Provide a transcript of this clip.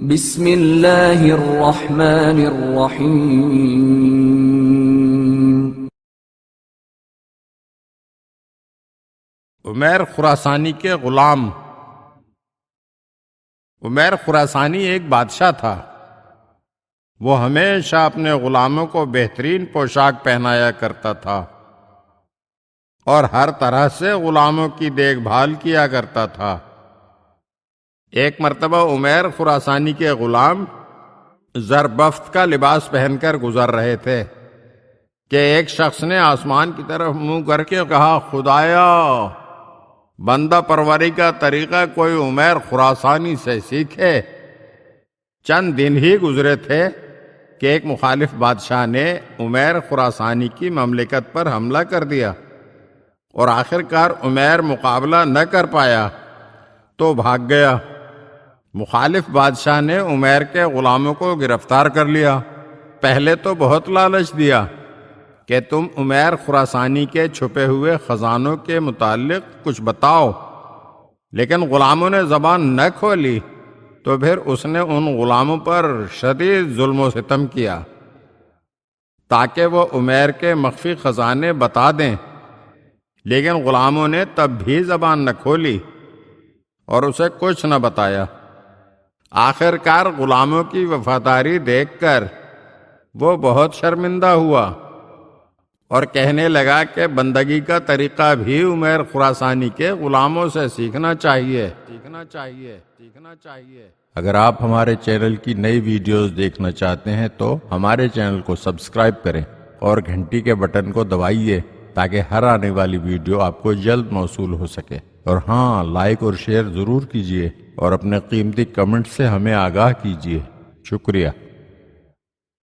بسم اللہ الرحمن الرحیم۔ عمیر خراسانی کے غلام۔ عمیر خراسانی ایک بادشاہ تھا۔ وہ ہمیشہ اپنے غلاموں کو بہترین پوشاک پہنایا کرتا تھا اور ہر طرح سے غلاموں کی دیکھ بھال کیا کرتا تھا۔ ایک مرتبہ عمیر خراسانی کے غلام زربفت کا لباس پہن کر گزر رہے تھے کہ ایک شخص نے آسمان کی طرف منہ کر کے کہا، خدایا، بندہ پروری کا طریقہ کوئی عمیر خراسانی سے سیکھے۔ چند دن ہی گزرے تھے کہ ایک مخالف بادشاہ نے عمیر خراسانی کی مملکت پر حملہ کر دیا اور آخر کار عمیر مقابلہ نہ کر پایا تو بھاگ گیا۔ مخالف بادشاہ نے عمیر کے غلاموں کو گرفتار کر لیا۔ پہلے تو بہت لالچ دیا کہ تم عمیر خراسانی کے چھپے ہوئے خزانوں کے متعلق کچھ بتاؤ، لیکن غلاموں نے زبان نہ کھولی تو پھر اس نے ان غلاموں پر شدید ظلم و ستم کیا تاکہ وہ عمیر کے مخفی خزانے بتا دیں، لیکن غلاموں نے تب بھی زبان نہ کھولی اور اسے کچھ نہ بتایا۔ آخر کار غلاموں کی وفاداری دیکھ کر وہ بہت شرمندہ ہوا اور کہنے لگا کہ بندگی کا طریقہ بھی عمیر خراسانی کے غلاموں سے سیکھنا چاہیے۔ اگر آپ ہمارے چینل کی نئی ویڈیوز دیکھنا چاہتے ہیں تو ہمارے چینل کو سبسکرائب کریں اور گھنٹی کے بٹن کو دبائیے تاکہ ہر آنے والی ویڈیو آپ کو جلد موصول ہو سکے۔ اور ہاں، لائک اور شیئر ضرور کیجیے اور اپنے قیمتی کمنٹ سے ہمیں آگاہ کیجیے۔ شکریہ۔